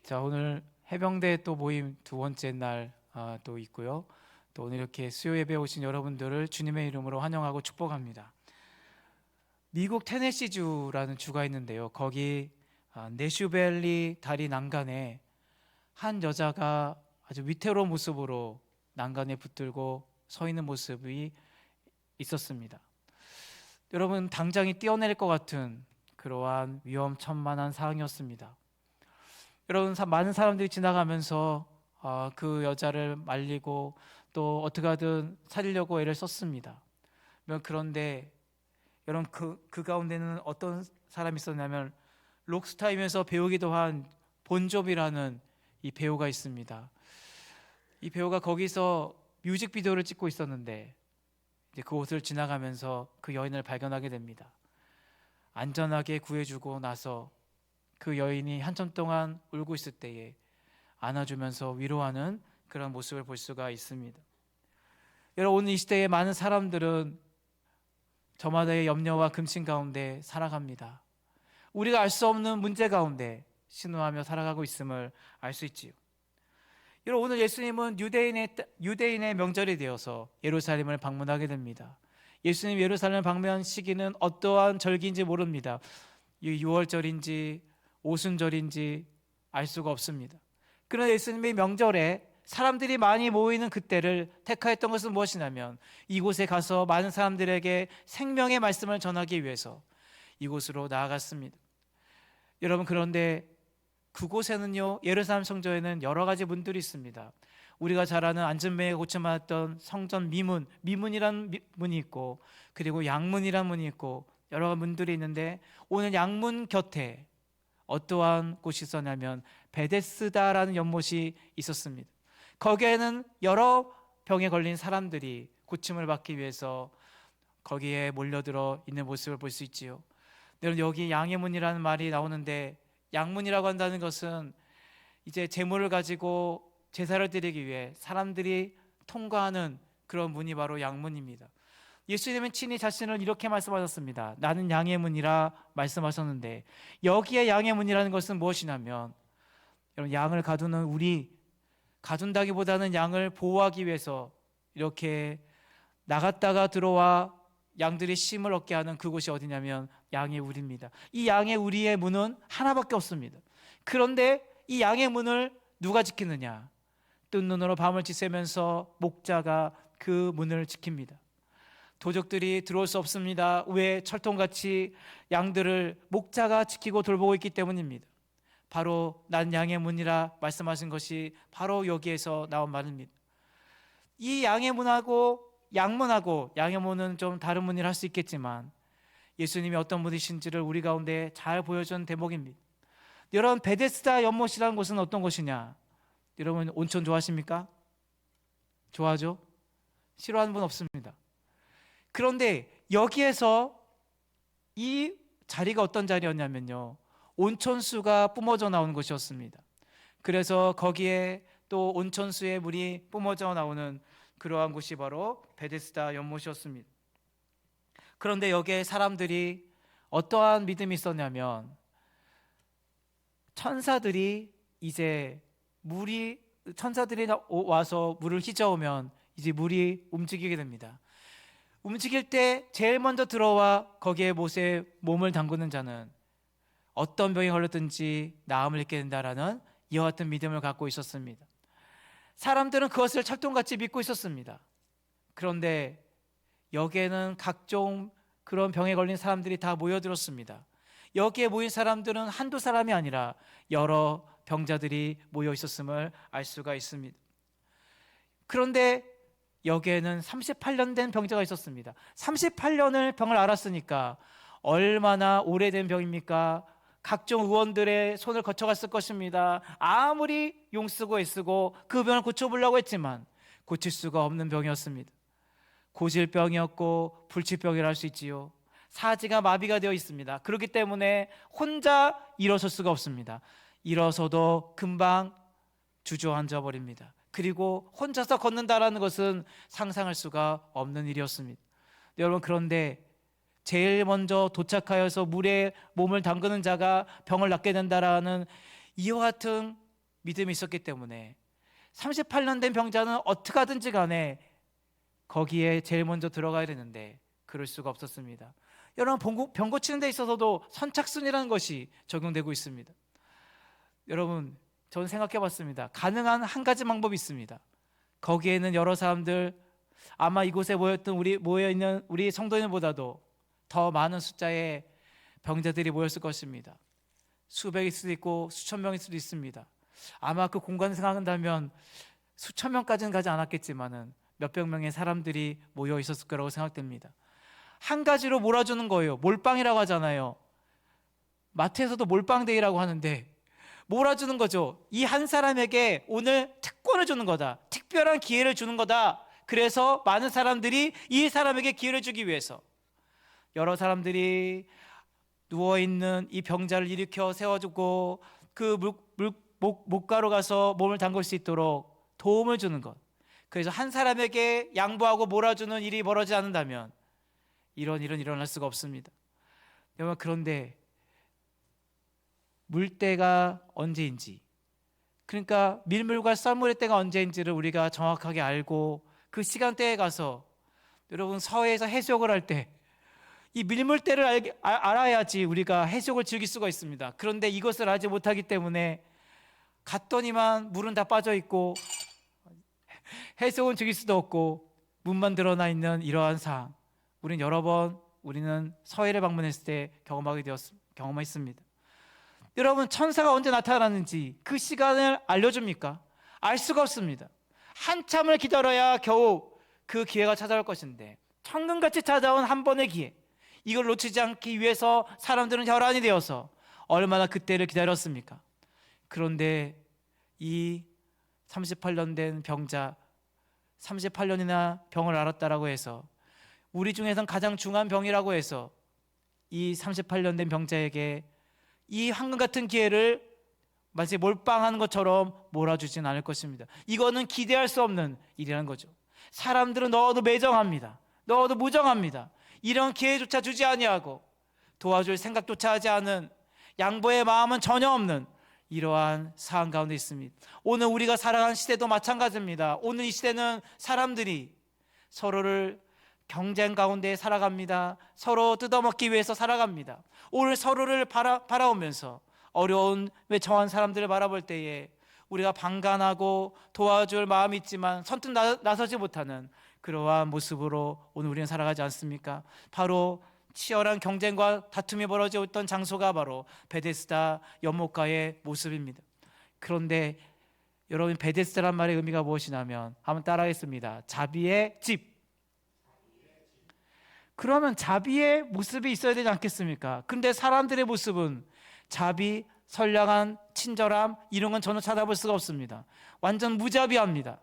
자, 오늘 해병대 또 모임 두 번째 날 또 있고요. 또 오늘 이렇게 수요 예배 오신 여러분들을 주님의 이름으로 환영하고 축복합니다. 미국 테네시주라는 주가 있는데요. 거기 내슈밸리 다리 난간에 한 여자가 아주 위태로운 모습으로 난간에 붙들고 서 있는 모습이 있었습니다. 여러분, 당장이 뛰어내릴 것 같은 그러한 위험천만한 상황이었습니다. 여러분, 많은 사람들이 지나가면서 그 여자를 말리고 또 어떻게 하든 살리려고 애를 썼습니다. 그런데 여러분, 그 가운데는 어떤 사람이 있었냐면 록스타임에서 배우기도 한 본조비라는 이 배우가 있습니다. 이 배우가 거기서 뮤직비디오를 찍고 있었는데 이제 그곳을 지나가면서 그 여인을 발견하게 됩니다. 안전하게 구해주고 나서 그 여인이 한참 동안 울고 있을 때에 안아주면서 위로하는 그런 모습을 볼 수가 있습니다. 여러분, 오늘 이 시대에 많은 사람들은 저마다의 염려와 근심 가운데 살아갑니다. 우리가 알 수 없는 문제 가운데 신호하며 살아가고 있음을 알 수 있지요. 여러분, 오늘 예수님은 유대인의 명절이 되어서 예루살렘을 방문하게 됩니다. 예수님 예루살렘 방문 시기는 어떠한 절기인지 모릅니다. 6월절인지 오순절인지 알 수가 없습니다. 그러나 예수님의 명절에 사람들이 많이 모이는 그때를 택하였던 것은 무엇이냐면 이곳에 가서 많은 사람들에게 생명의 말씀을 전하기 위해서 이곳으로 나아갔습니다. 여러분, 그런데 그곳에는요, 예루살렘 성전에는 여러 가지 문들이 있습니다. 우리가 잘 아는 안전뱅이가 고쳐맞았던 성전 미문이라는 문이 있고, 그리고 양문이라는 문이 있고, 여러 문들이 있는데 오늘 양문 곁에 어떠한 곳이 있었냐면 베데스다라는 연못이 있었습니다. 거기에는 여러 병에 걸린 사람들이 고침을 받기 위해서 거기에 몰려들어 있는 모습을 볼 수 있지요. 여러분, 여기 양의 문이라는 말이 나오는데 양문이라고 한다는 것은 이제 제물을 가지고 제사를 드리기 위해 사람들이 통과하는 그런 문이 바로 양문입니다. 예수님은 친히 자신을 이렇게 말씀하셨습니다. 나는 양의 문이라 말씀하셨는데 여기에 양의 문이라는 것은 무엇이냐면 여러분, 양을 가두는 가둔다기보다는 양을 보호하기 위해서 이렇게 나갔다가 들어와 양들이 쉼을 얻게 하는 그곳이 어디냐면 양의 우리입니다. 이 양의 우리의 문은 하나밖에 없습니다. 그런데 이 양의 문을 누가 지키느냐? 뜬 눈으로 밤을 지새면서 목자가 그 문을 지킵니다. 도적들이 들어올 수 없습니다. 왜? 철통같이 양들을 목자가 지키고 돌보고 있기 때문입니다. 바로 난 양의 문이라 말씀하신 것이 바로 여기에서 나온 말입니다. 이 양의 문하고 양문하고 양의 문은 좀 다른 문이라 할 수 있겠지만 예수님이 어떤 분이신지를 우리 가운데 잘 보여준 대목입니다. 여러분, 베데스다 연못이라는 곳은 어떤 곳이냐? 여러분, 온천 좋아하십니까? 좋아하죠? 싫어하는 분 없습니다. 그런데 여기에서 이 자리가 어떤 자리였냐면요, 온천수가 뿜어져 나오는 곳이었습니다. 그래서 거기에 또 온천수의 물이 뿜어져 나오는 그러한 곳이 바로 베데스다 연못이었습니다. 그런데 여기에 사람들이 어떠한 믿음이 있었냐면 천사들이 와서 물을 휘저으면 이제 물이 움직이게 됩니다. 움직일 때 제일 먼저 들어와 거기에 못에 몸을 담그는 자는 어떤 병이 걸렸든지 나음을 입게 된다라는 이와 같은 믿음을 갖고 있었습니다. 사람들은 그것을 철통같이 믿고 있었습니다. 그런데 여기에는 각종 그런 병에 걸린 사람들이 다 모여들었습니다. 여기에 모인 사람들은 한두 사람이 아니라 여러 병자들이 모여 있었음을 알 수가 있습니다. 그런데 여기에는 38년 된 병자가 있었습니다. 38년을 병을 앓았으니까 얼마나 오래된 병입니까? 각종 의원들의 손을 거쳐갔을 것입니다. 아무리 용쓰고 애쓰고 그 병을 고쳐보려고 했지만 고칠 수가 없는 병이었습니다. 고질병이었고 불치병이라 할 수 있지요. 사지가 마비가 되어 있습니다. 그렇기 때문에 혼자 일어설 수가 없습니다. 일어서도 금방 주저앉아 버립니다. 그리고 혼자서 걷는다라는 것은 상상할 수가 없는 일이었습니다. 여러분, 그런데 제일 먼저 도착하여서 물에 몸을 담그는 자가 병을 낫게 된다라는 이와 같은 믿음이 있었기 때문에 38년 된 병자는 어떻게 하든지 간에 거기에 제일 먼저 들어가야 되는데 그럴 수가 없었습니다. 여러분, 병 고치는 데 있어서도 선착순이라는 것이 적용되고 있습니다. 여러분, 저는 생각해 봤습니다. 가능한 한 가지 방법이 있습니다. 거기에는 여러 사람들, 아마 이곳에 모여있는 우리 성도인보다도 더 많은 숫자의 병자들이 모였을 것입니다. 수백일 수도 있고 수천 명일 수도 있습니다. 아마 그 공간을 생각한다면 수천 명까지는 가지 않았겠지만은 몇백 명의 사람들이 모여 있었을 거라고 생각됩니다. 한 가지로 몰아주는 거예요. 몰빵이라고 하잖아요. 마트에서도 몰빵데이라고 하는데 몰아주는 거죠. 이 한 사람에게 오늘 특권을 주는 거다. 특별한 기회를 주는 거다. 그래서 많은 사람들이 이 사람에게 기회를 주기 위해서 여러 사람들이 누워있는 이 병자를 일으켜 세워주고 그 목가로 가서 몸을 담글 수 있도록 도움을 주는 것. 그래서 한 사람에게 양보하고 몰아주는 일이 벌어지지 않는다면 이런 일은 일어날 수가 없습니다. 여러분, 그런데 물때가 언제인지, 그러니까 밀물과 썰물의 때가 언제인지를 우리가 정확하게 알고 그 시간대에 가서, 여러분, 서해에서 해수욕을 할 때 이 밀물때를 알아야지 우리가 해수욕을 즐길 수가 있습니다. 그런데 이것을 알지 못하기 때문에 갔더니만 물은 다 빠져 있고 해수욕은 즐길 수도 없고 문만 드러나 있는 이러한 상황, 우리는 여러 번 서해를 방문했을 때 경험했습니다. 여러분, 천사가 언제 나타나는지 그 시간을 알려줍니까? 알 수가 없습니다. 한참을 기다려야 겨우 그 기회가 찾아올 것인데, 천금같이 찾아온 한 번의 기회, 이걸 놓치지 않기 위해서 사람들은 혈안이 되어서 얼마나 그때를 기다렸습니까? 그런데 이 38년 된 병자, 38년이나 병을 앓았다라고 해서, 우리 중에선 가장 중한 병이라고 해서 이 38년 된 병자에게 이 황금 같은 기회를 마치 몰빵하는 것처럼 몰아주진 않을 것입니다. 이거는 기대할 수 없는 일이라는 거죠. 사람들은 너도 매정합니다. 너도 무정합니다. 이런 기회조차 주지 아니하고 도와줄 생각조차 하지 않은, 양보의 마음은 전혀 없는 이러한 상황 가운데 있습니다. 오늘 우리가 살아가는 시대도 마찬가지입니다. 오늘 이 시대는 사람들이 서로를 경쟁 가운데 살아갑니다. 서로 뜯어먹기 위해서 살아갑니다. 오늘 서로를 바라오면서 어려운 처한 사람들을 바라볼 때에 우리가 방관하고 도와줄 마음이 있지만 선뜻 나서지 못하는 그러한 모습으로 오늘 우리는 살아가지 않습니까? 바로 치열한 경쟁과 다툼이 벌어지고 있던 장소가 바로 베데스다 연못가의 모습입니다. 그런데 여러분, 베데스다란 말의 의미가 무엇이냐면, 한번 따라하겠습니다. 자비의 집. 그러면 자비의 모습이 있어야 되지 않겠습니까? 근데 사람들의 모습은 자비, 선량한 친절함, 이런 건 전혀 찾아볼 수가 없습니다. 완전 무자비합니다.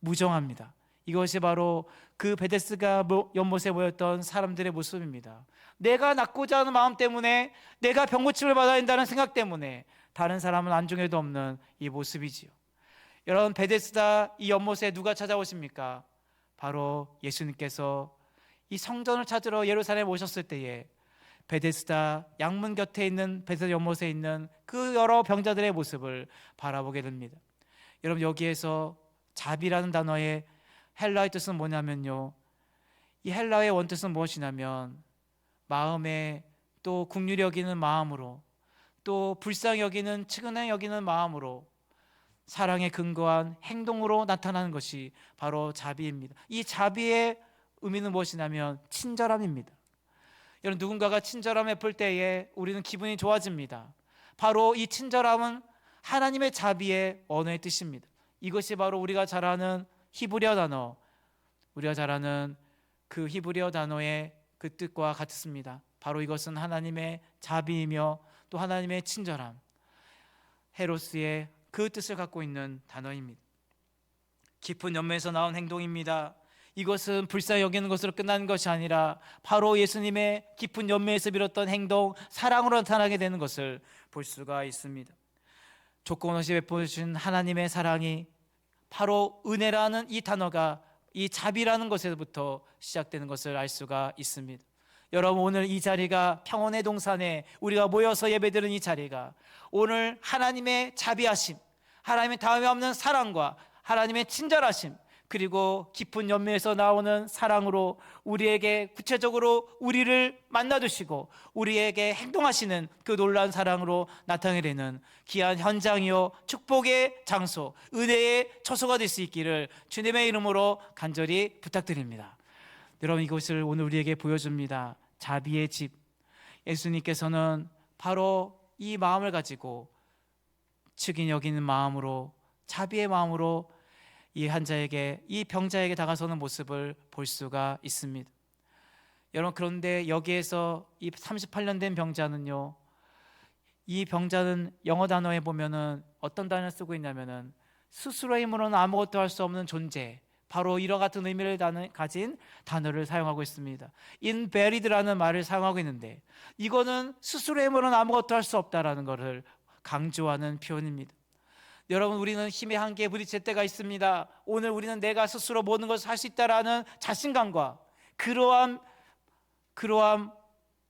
무정합니다. 이것이 바로 그 베데스다 연못에 모였던 사람들의 모습입니다. 내가 낫고자 하는 마음 때문에, 내가 병고침을 받아야 한다는 생각 때문에 다른 사람은 안중에도 없는 이 모습이지요. 여러분, 베데스다 이 연못에 누가 찾아오십니까? 바로 예수님께서 이 성전을 찾으러 예루살렘에 오셨을 때에 베데스다 양문 곁에 있는 베데스다 연못에 있는 그 여러 병자들의 모습을 바라보게 됩니다. 여러분, 여기에서 자비라는 단어의 헬라의 뜻은 뭐냐면요, 이 헬라의 원뜻은 무엇이냐면 마음에 또 긍휼히 여기는 마음으로, 또 불쌍히 여기는, 측은히 여기는 마음으로, 사랑에 근거한 행동으로 나타나는 것이 바로 자비입니다. 이 자비의 의미는 무엇이냐면 친절함입니다. 여러분, 누군가가 친절함에 베풀 때에 우리는 기분이 좋아집니다. 바로 이 친절함은 하나님의 자비의 언어의 뜻입니다. 이것이 바로 우리가 잘 아는 히브리어 단어, 우리가 잘 아는 그 히브리어 단어의 그 뜻과 같습니다. 바로 이것은 하나님의 자비이며 또 하나님의 친절함, 헤로스의 그 뜻을 갖고 있는 단어입니다. 깊은 연매에서 나온 행동입니다. 이것은 불쌍히 여기는 것으로 끝나는 것이 아니라 바로 예수님의 깊은 연매에서 빌었던 행동, 사랑으로 나타나게 되는 것을 볼 수가 있습니다. 조건 없이 베푸신 하나님의 사랑이 바로 은혜라는 이 단어가 이 자비라는 것에서부터 시작되는 것을 알 수가 있습니다. 여러분, 오늘 이 자리가 평온의 동산에 우리가 모여서 예배드리는 이 자리가 오늘 하나님의 자비하심, 하나님의 다음에 없는 사랑과 하나님의 친절하심, 그리고 깊은 연민에서 나오는 사랑으로 우리에게 구체적으로 우리를 만나주시고 우리에게 행동하시는 그 놀라운 사랑으로 나타나게 되는 귀한 현장이요 축복의 장소, 은혜의 처소가 될 수 있기를 주님의 이름으로 간절히 부탁드립니다. 여러분, 이것을 오늘 우리에게 보여줍니다. 자비의 집. 예수님께서는 바로 이 마음을 가지고 측이 여기는 마음으로, 자비의 마음으로 이 환자에게, 이 병자에게 다가서는 모습을 볼 수가 있습니다. 여러분, 그런데 여기에서 이 38년 된 병자는요, 이 병자는 영어 단어에 보면은 어떤 단어를 쓰고 있냐면은 스스로의 힘으로는 아무것도 할 수 없는 존재, 바로 이와 같은 의미를 가진 단어를 사용하고 있습니다. invalid라는 말을 사용하고 있는데, 이거는 스스로의 힘으로는 아무것도 할 수 없다라는 것을 강조하는 표현입니다. 여러분, 우리는 힘의 한계에 부딪힐 때가 있습니다. 오늘 우리는 내가 스스로 모든 것을 할 수 있다라는 자신감과 그러한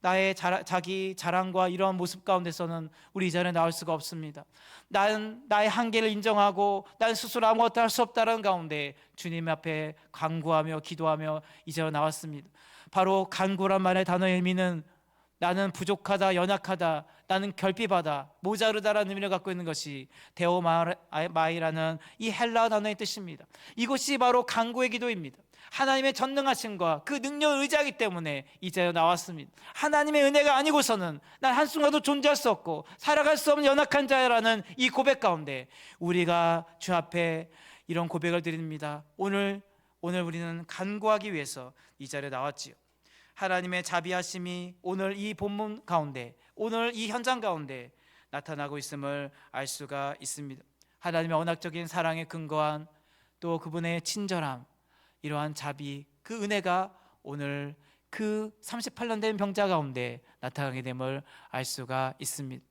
나의 자기 자랑과 이러한 모습 가운데서는 우리 이 자리에 나올 수가 없습니다. 나는 나의 한계를 인정하고 나는 스스로 아무것도 할 수 없다는 가운데 주님 앞에 간구하며 기도하며 이 자리에 나왔습니다. 바로 간구란 말의 단어의 의미는 나는 부족하다, 연약하다, 나는 결핍하다, 모자르다라는 의미를 갖고 있는 것이 데오마이라는 이 헬라어 단어의 뜻입니다. 이것이 바로 간구의 기도입니다. 하나님의 전능하심과 그 능력을 의지하기 때문에 이 자리에 나왔습니다. 하나님의 은혜가 아니고서는 난 한순간도 존재할 수 없고 살아갈 수 없는 연약한 자라는 이 고백 가운데 우리가 주 앞에 이런 고백을 드립니다. 오늘 우리는 간구하기 위해서 이 자리에 나왔지요. 하나님의 자비하심이 오늘 이 본문 가운데, 오늘 이 현장 가운데 나타나고 있음을 알 수가 있습니다. 하나님의 언약적인 사랑에 근거한 또 그분의 친절함, 이러한 자비, 그 은혜가 오늘 그 38년 된 병자 가운데 나타나게 됨을 알 수가 있습니다.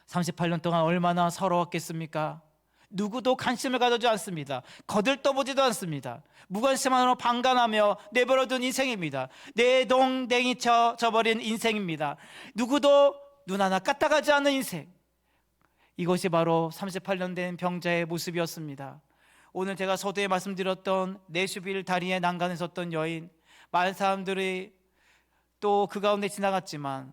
38년 동안 얼마나 서러웠겠습니까? 누구도 관심을 가져주지 않습니다. 거들떠보지도 않습니다. 무관심함으로 방관하며 내버려둔 인생입니다. 내동댕이 쳐버린 인생입니다. 누구도 눈 하나 까딱하지 않는 인생. 이것이 바로 38년 된 병자의 모습이었습니다. 오늘 제가 서두에 말씀드렸던 네슈빌 다리에 난간에 섰던 여인, 많은 사람들이 또 그 가운데 지나갔지만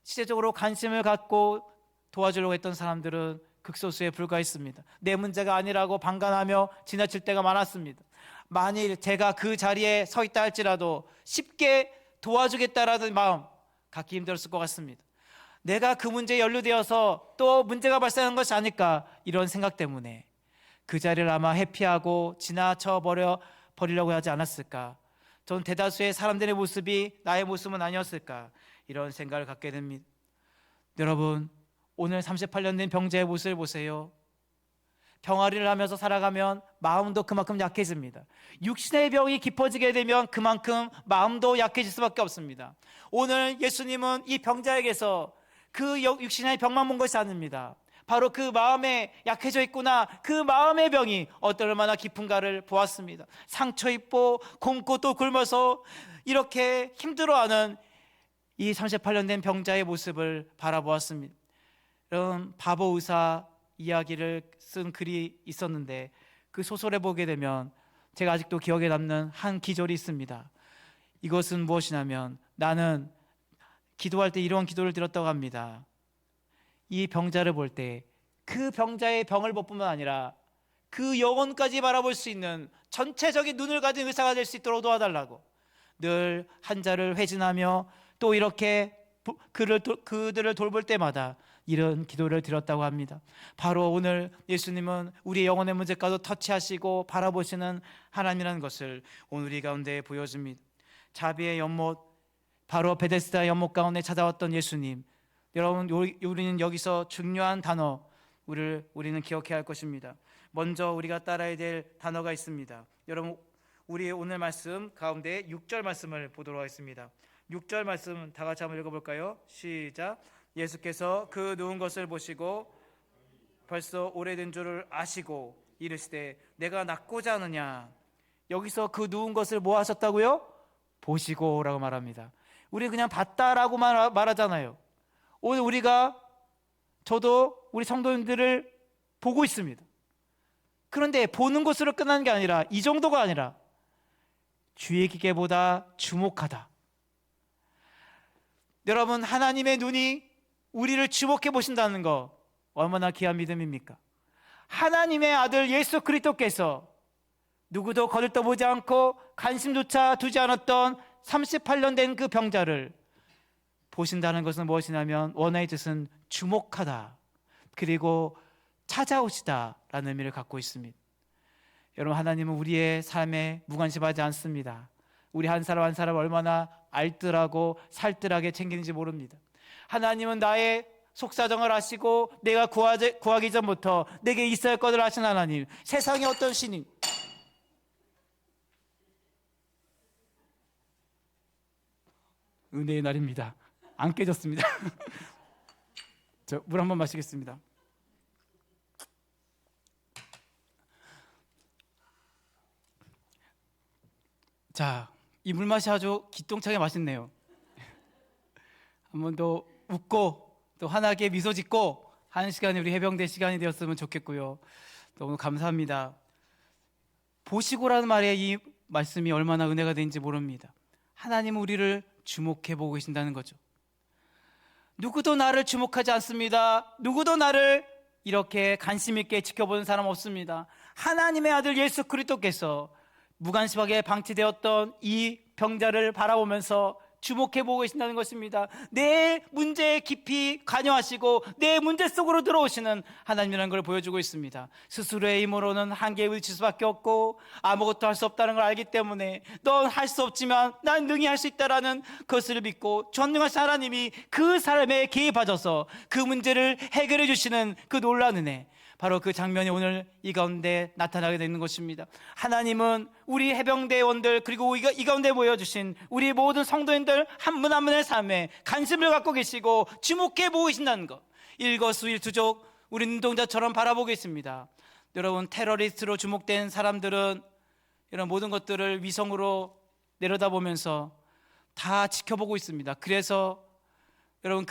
실제적으로 관심을 갖고 도와주려고 했던 사람들은 극소수에 불과했습니다. 내 문제가 아니라고 방관하며 지나칠 때가 많았습니다. 만일 제가 그 자리에 서 있다 할지라도 쉽게 도와주겠다라는 마음 갖기 힘들었을 것 같습니다. 내가 그 문제에 연루되어서 또 문제가 발생한 것이 아닐까, 이런 생각 때문에 그 자리를 아마 회피하고 지나쳐 버리려고 하지 않았을까. 전 대다수의 사람들의 모습이 나의 모습은 아니었을까, 이런 생각을 갖게 됩니다. 여러분, 오늘 38년 된 병자의 모습을 보세요. 병아리를 하면서 살아가면 마음도 그만큼 약해집니다. 육신의 병이 깊어지게 되면 그만큼 마음도 약해질 수밖에 없습니다. 오늘 예수님은 이 병자에게서 그 육신의 병만 본 것이 아닙니다. 바로 그 마음에 약해져 있구나, 그 마음의 병이 얼마나 깊은가를 보았습니다. 상처 입고 굶고 또 굶어서 이렇게 힘들어하는 이 38년 된 병자의 모습을 바라보았습니다. 이런 바보 의사 이야기를 쓴 글이 있었는데, 그 소설에 보게 되면 제가 아직도 기억에 남는 한 기절이 있습니다. 이것은 무엇이냐면, 나는 기도할 때 이런 기도를 드렸다고 합니다. 이 병자를 볼 때 그 병자의 병을 볼 뿐만 아니라 그 영혼까지 바라볼 수 있는 전체적인 눈을 가진 의사가 될 수 있도록 도와달라고 늘 환자를 회진하며 또 이렇게 그들을 돌볼 때마다 이런 기도를 드렸다고 합니다. 바로 오늘 예수님은 우리의 영혼의 문제까지도 터치하시고 바라보시는 하나님이라는 것을 오늘 우리 가운데 보여줍니다. 자비의 연못, 바로 베데스다 연못 가운데 찾아왔던 예수님. 여러분, 우리는 여기서 중요한 단어, 우리는 기억해야 할 것입니다. 먼저 우리가 따라야 될 단어가 있습니다. 여러분, 우리의 오늘 말씀 가운데 6절 말씀을 보도록 하겠습니다. 6절 말씀 다 같이 한번 읽어볼까요? 시작. 예수께서 그 누운 것을 보시고 벌써 오래된 줄을 아시고 이르시되 내가 낫고자 하느냐. 여기서 그 누운 것을 뭐 하셨다고요? 보시고 라고 말합니다. 우리 그냥 봤다라고 말하잖아요. 오늘 저도 우리 성도님들을 보고 있습니다. 그런데 보는 것으로 끝나는 게 아니라, 이 정도가 아니라 주의 기계보다 주목하다. 여러분, 하나님의 눈이 우리를 주목해 보신다는 거 얼마나 귀한 믿음입니까? 하나님의 아들 예수 그리스도께서 누구도 거들떠보지 않고 관심조차 두지 않았던 38년 된 그 병자를 보신다는 것은 무엇이냐면, 원어의 뜻은 주목하다, 그리고 찾아오시다라는 의미를 갖고 있습니다. 여러분, 하나님은 우리의 삶에 무관심하지 않습니다. 우리 한 사람 한 사람 얼마나 알뜰하고 살뜰하게 챙기는지 모릅니다. 하나님은 나의 속사정을 아시고 내가 구하기 전부터 내게 있어야 할 것을 아신 하나님, 세상에 어떤 신이 은혜의 날입니다. 안 깨졌습니다. 저 물 한번 마시겠습니다. 자, 이 물맛이 아주 기똥차게 맛있네요. 한 번 더 웃고 또 환하게 미소 짓고 하는 시간이 우리 해병대 시간이 되었으면 좋겠고요. 너무 감사합니다. 보시고라는 말에 이 말씀이 얼마나 은혜가 되는지 모릅니다. 하나님은 우리를 주목해 보고 계신다는 거죠. 누구도 나를 주목하지 않습니다. 누구도 나를 이렇게 관심 있게 지켜보는 사람 없습니다. 하나님의 아들 예수 그리스도께서 무관심하게 방치되었던 이 병자를 바라보면서 주목해 보고 계신다는 것입니다. 내 문제에 깊이 관여하시고 내 문제 속으로 들어오시는 하나님이라는 걸 보여주고 있습니다. 스스로의 힘으로는 한계에 부딪힐 수밖에 없고 아무것도 할 수 없다는 걸 알기 때문에 넌 할 수 없지만 난 능히 할 수 있다라는 것을 믿고 전능하신 하나님이 그 삶에 개입하셔서 그 문제를 해결해 주시는 그 놀라운 은혜, 바로 그 장면이 오늘 이 가운데 나타나게 되는 것입니다. 하나님은 우리 해병대원들, 그리고 이 가운데 모여주신 우리 모든 성도인들 한 분 한 분의 삶에 관심을 갖고 계시고 주목해 보고 계신다는 것, 일거수일투족 우리 눈동자처럼 바라보고 있습니다. 여러분, 테러리스트로 주목된 사람들은 이런 모든 것들을 위성으로 내려다보면서 다 지켜보고 있습니다. 그래서 여러분,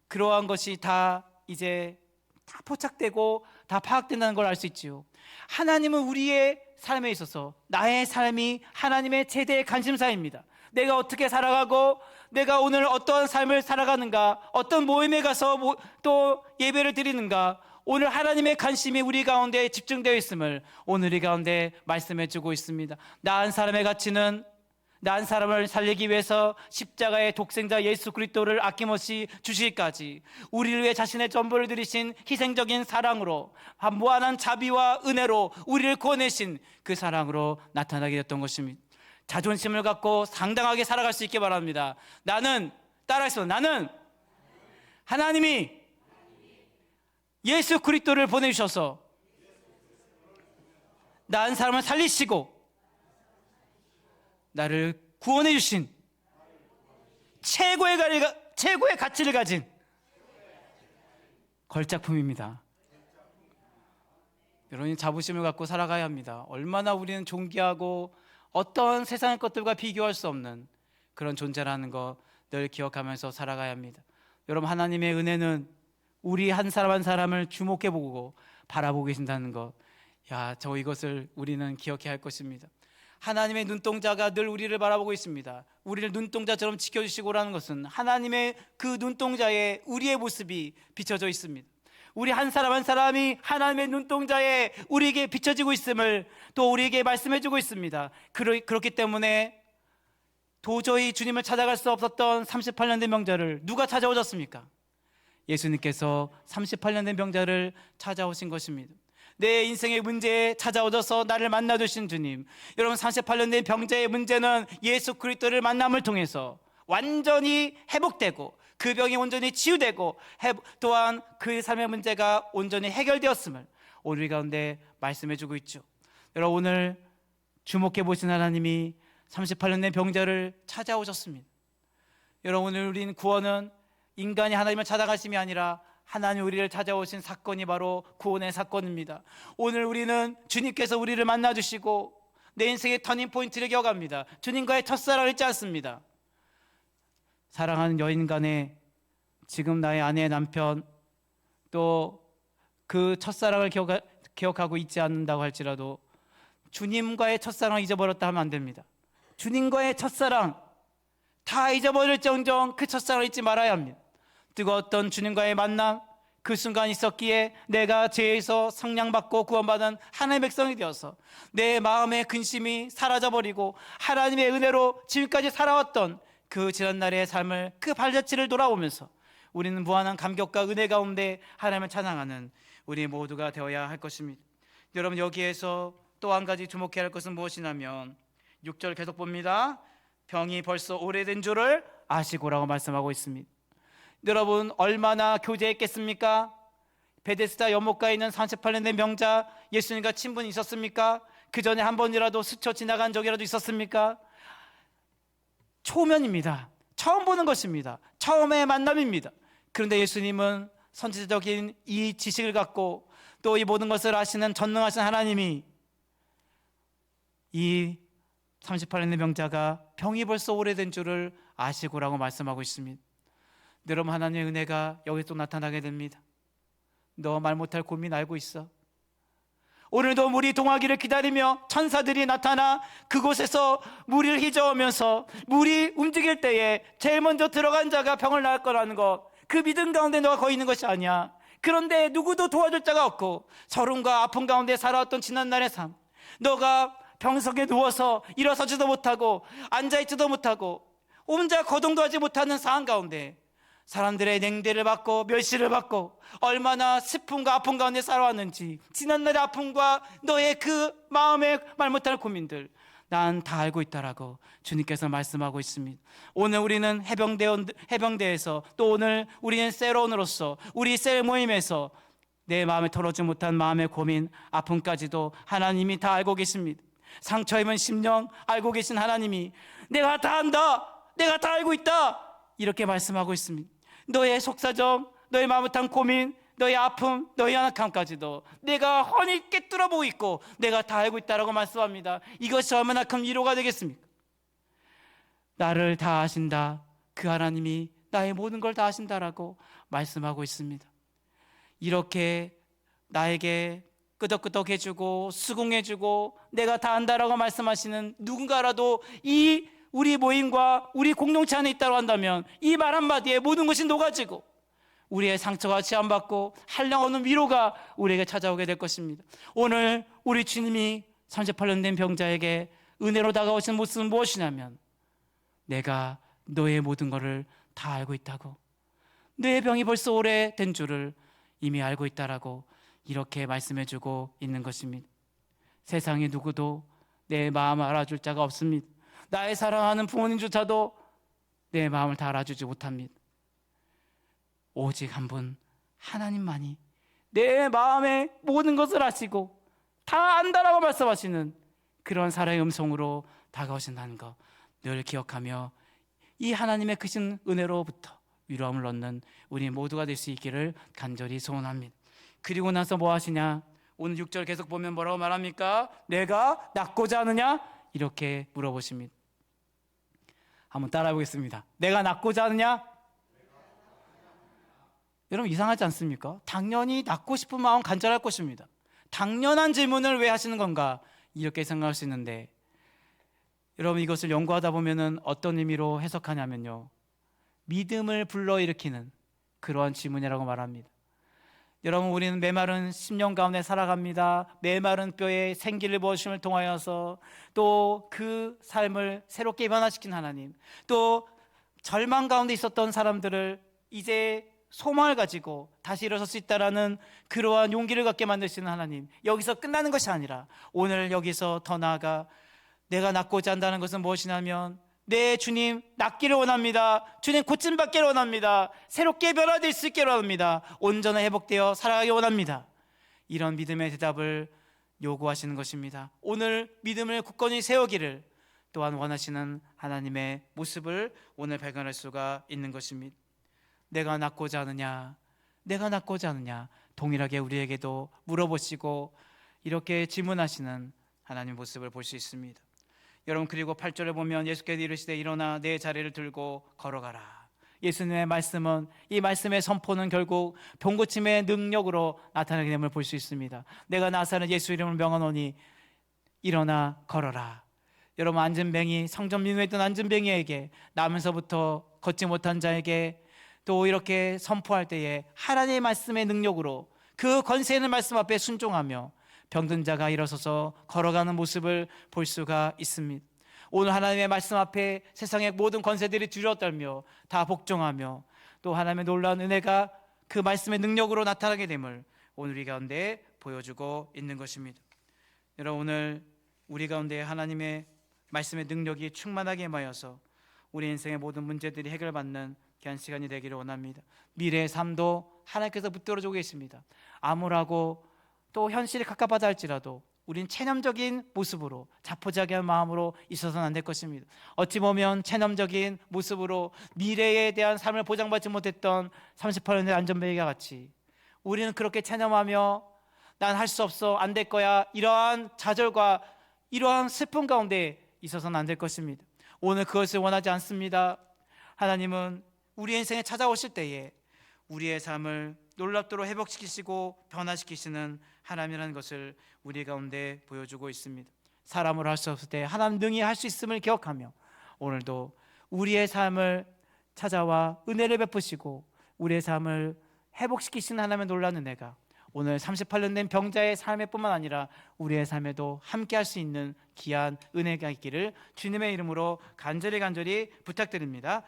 그러한 것이 다 이제 다 포착되고 다 파악된다는 걸 알 수 있지요. 하나님은 우리의 삶에 있어서 나의 삶이 하나님의 최대의 관심사입니다. 내가 어떻게 살아가고 내가 오늘 어떤 삶을 살아가는가, 어떤 모임에 가서 또 예배를 드리는가, 오늘 하나님의 관심이 우리 가운데 집중되어 있음을 오늘 이 가운데 말씀해 주고 있습니다. 나 한 사람의 가치는 나 한 사람을 살리기 위해서 십자가의 독생자 예수 그리스도를 아낌없이 주시기까지 우리를 위해 자신의 전부를 드리신 희생적인 사랑으로, 무한한 자비와 은혜로 우리를 구원하신 그 사랑으로 나타나게 됐던 것입니다. 자존심을 갖고 상당하게 살아갈 수 있게 바랍니다. 나는, 따라해서, 나는 하나님이 예수 그리스도를 보내주셔서 나 한 사람을 살리시고 나를 구원해 주신 최고의 가치를 가진 걸작품입니다. 여러분이 자부심을 갖고 살아가야 합니다. 얼마나 우리는 존귀하고 어떤 세상의 것들과 비교할 수 없는 그런 존재라는 거 늘 기억하면서 살아가야 합니다. 여러분, 하나님의 은혜는 우리 한 사람 한 사람을 주목해 보고 바라보고 계신다는 것, 이것을 우리는 기억해야 할 것입니다. 하나님의 눈동자가 늘 우리를 바라보고 있습니다. 우리를 눈동자처럼 지켜주시고라는 것은 하나님의 그 눈동자에 우리의 모습이 비춰져 있습니다. 우리 한 사람 한 사람이 하나님의 눈동자에 우리에게 비춰지고 있음을 또 우리에게 말씀해주고 있습니다. 그렇기 때문에 도저히 주님을 찾아갈 수 없었던 38년 된 병자를 누가 찾아오셨습니까? 예수님께서 38년 된 병자를 찾아오신 것입니다. 내 인생의 문제에 찾아오셔서 나를 만나주신 주님, 여러분, 38년 된 병자의 문제는 예수 그리스도를 만남을 통해서 완전히 회복되고 그 병이 온전히 치유되고 또한 그 삶의 문제가 온전히 해결되었음을 오늘 우리 가운데 말씀해주고 있죠. 여러분, 오늘 주목해 보신 하나님이 38년 된 병자를 찾아오셨습니다. 여러분, 오늘 우리는 구원은 인간이 하나님을 찾아가심이 아니라 하나님 우리를 찾아오신 사건이 바로 구원의 사건입니다. 오늘 우리는 주님께서 우리를 만나주시고 내 인생의 터닝포인트를 기억합니다. 주님과의 첫사랑을 잊지 않습니다. 사랑하는 여인 간에 지금 나의 아내, 남편, 또 그 첫사랑을 기억하고 있지 않는다고 할지라도 주님과의 첫사랑을 잊어버렸다 하면 안 됩니다. 주님과의 첫사랑 다 잊어버릴정정 그 첫사랑을 잊지 말아야 합니다. 뜨거웠던 주님과의 만남, 그 순간 있었기에 내가 죄에서 상량받고 구원받은 하나님의 백성이 되어서 내 마음의 근심이 사라져버리고 하나님의 은혜로 지금까지 살아왔던 그 지난날의 삶을, 그 발자취를 돌아오면서 우리는 무한한 감격과 은혜 가운데 하나님을 찬양하는 우리 모두가 되어야 할 것입니다. 여러분, 여기에서 또 한 가지 주목해야 할 것은 무엇이냐면 6절 계속 봅니다. 병이 벌써 오래된 줄을 아시고라고 말씀하고 있습니다. 여러분, 얼마나 교제했겠습니까? 베데스다 연못가에 있는 38년 된 명자 예수님과 친분이 있었습니까? 그 전에 한 번이라도 스쳐 지나간 적이라도 있었습니까? 초면입니다. 처음 보는 것입니다. 처음의 만남입니다. 그런데 예수님은 선지자적인 이 지식을 갖고 또 이 모든 것을 아시는 전능하신 하나님이 이 38년 된 명자가 병이 벌써 오래된 줄을 아시고라고 말씀하고 있습니다. 여러분, 하나님의 은혜가 여기 또 나타나게 됩니다. 너 말 못할 고민 알고 있어? 오늘도 물이 동하기를 기다리며 천사들이 나타나 그곳에서 물을 휘저으면서 물이 움직일 때에 제일 먼저 들어간 자가 병을 나을 거라는 것, 그 믿음 가운데 너가 거의 있는 것이 아니야. 그런데 누구도 도와줄 자가 없고 서름과 아픔 가운데 살아왔던 지난날의 삶, 너가 병석에 누워서 일어서지도 못하고 앉아있지도 못하고 혼자 거동도 하지 못하는 상황 가운데 사람들의 냉대를 받고 멸시를 받고 얼마나 슬픔과 아픔 가운데 살아왔는지, 지난날의 아픔과 너의 그 마음에 말 못할 고민들 난 다 알고 있다라고 주님께서 말씀하고 있습니다. 오늘 우리는 해병대에서, 또 오늘 우리는 셀원으로서 우리 셀 모임에서 내 마음에 털어주지 못한 마음의 고민, 아픔까지도 하나님이 다 알고 계십니다. 상처 입은 심령 알고 계신 하나님이 내가 다 안다, 내가 다 알고 있다, 이렇게 말씀하고 있습니다. 너의 속사정, 너의 마음 못한 고민, 너의 아픔, 너의 연약함까지도 내가 훤히 꿰뚫어보고 있고 내가 다 알고 있다라고 말씀합니다. 이것이 얼마나 큰 위로가 되겠습니까? 나를 다 아신다, 그 하나님이 나의 모든 걸 다 아신다라고 말씀하고 있습니다. 이렇게 나에게 끄덕끄덕 해주고 수긍해주고 내가 다 안다라고 말씀하시는 누군가라도 이 우리 모임과 우리 공동체 안에 있다고 한다면 이 말 한마디에 모든 것이 녹아지고 우리의 상처가 치안받고 한량없는 위로가 우리에게 찾아오게 될 것입니다. 오늘 우리 주님이 38년 된 병자에게 은혜로 다가오신 모습은 무엇이냐면 내가 너의 모든 것을 다 알고 있다고, 너의 병이 벌써 오래된 줄을 이미 알고 있다라고 이렇게 말씀해주고 있는 것입니다. 세상에 누구도 내 마음을 알아줄 자가 없습니다. 나의 사랑하는 부모님조차도 내 마음을 다 알아주지 못합니다. 오직 한 분 하나님만이 내 마음의 모든 것을 아시고 다 안다라고 말씀하시는 그런 사랑의 음성으로 다가오신다는 것 늘 기억하며 이 하나님의 크신 은혜로부터 위로함을 얻는 우리 모두가 될 수 있기를 간절히 소원합니다. 그리고 나서 뭐 하시냐? 오늘 6절 계속 보면 뭐라고 말합니까? 내가 낫고자 하느냐? 이렇게 물어보십니다. 한번 따라해 보겠습니다. 내가 낫고자 하느냐? 여러분, 이상하지 않습니까? 당연히 낫고 싶은 마음 간절할 것입니다. 당연한 질문을 왜 하시는 건가? 이렇게 생각할 수 있는데, 여러분, 이것을 연구하다 보면 어떤 의미로 해석하냐면요, 믿음을 불러일으키는 그러한 질문이라고 말합니다. 여러분, 우리는 메마른 심령 가운데 살아갑니다. 메마른 뼈에 생기를 부어주심을 통하여서 또 그 삶을 새롭게 변화시킨 하나님, 또 절망 가운데 있었던 사람들을 이제 소망을 가지고 다시 일어설 수 있다라는 그러한 용기를 갖게 만드시는 하나님, 여기서 끝나는 것이 아니라 오늘 여기서 더 나아가 내가 낫고자 한다는 것은 무엇이냐면 내 주님 낫기를 원합니다. 주님 고침받기를 원합니다. 새롭게 변화될 수 있기를 원합니다. 온전히 회복되어 살아가기 원합니다. 이런 믿음의 대답을 요구하시는 것입니다. 오늘 믿음을 굳건히 세우기를 또한 원하시는 하나님의 모습을 오늘 발견할 수가 있는 것입니다. 내가 낫고자 하느냐, 내가 낫고자 하느냐, 동일하게 우리에게도 물어보시고 이렇게 질문하시는 하나님의 모습을 볼 수 있습니다. 여러분, 그리고 8절에 보면 예수께서 이르시되 일어나 내 자리를 들고 걸어가라. 예수님의 말씀은, 이 말씀의 선포는 결국 병고침의 능력으로 나타나게 됨을 볼 수 있습니다. 내가 나사는 예수 이름을 명하노니 일어나 걸어라. 여러분, 안진뱅이, 성전 민우에 있던 안진뱅이에게, 나면서부터 걷지 못한 자에게 또 이렇게 선포할 때에 하나님의 말씀의 능력으로 그 권세 있는 말씀 앞에 순종하며 병든 자가 일어서서 걸어가는 모습을 볼 수가 있습니다. 오늘 하나님의 말씀 앞에 세상의 모든 권세들이 두려워떨며 다 복종하며 또 하나님의 놀라운 은혜가 그 말씀의 능력으로 나타나게 됨을 오늘 우리 가운데 보여주고 있는 것입니다. 여러분, 오늘 우리 가운데 하나님의 말씀의 능력이 충만하게 임하여서 우리 인생의 모든 문제들이 해결받는 귀한 시간이 되기를 원합니다. 미래의 삶도 하나님께서 붙들어주고 계십니다. 암울하고 또 현실이 갑갑하다 할지라도 우린 체념적인 모습으로, 자포자기한 마음으로 있어서는 안 될 것입니다. 어찌 보면 체념적인 모습으로 미래에 대한 삶을 보장받지 못했던 38년의 안전뱅이와 같이 우리는 그렇게 체념하며 난 할 수 없어, 안 될 거야, 이러한 좌절과 이러한 슬픔 가운데 있어서는 안 될 것입니다. 오늘 그것을 원하지 않습니다. 하나님은 우리 인생에 찾아오실 때에 우리의 삶을 놀랍도록 회복시키시고 변화시키시는 하나님이라는 것을 우리 가운데 보여주고 있습니다. 사람으로 할 수 없을 때 하나님 능히 할 수 있음을 기억하며 오늘도 우리의 삶을 찾아와 은혜를 베푸시고 우리의 삶을 회복시키시는 하나님의 놀라운 은혜가 오늘 38년 된 병자의 삶에 뿐만 아니라 우리의 삶에도 함께 할 수 있는 귀한 은혜가 있기를 주님의 이름으로 간절히 부탁드립니다.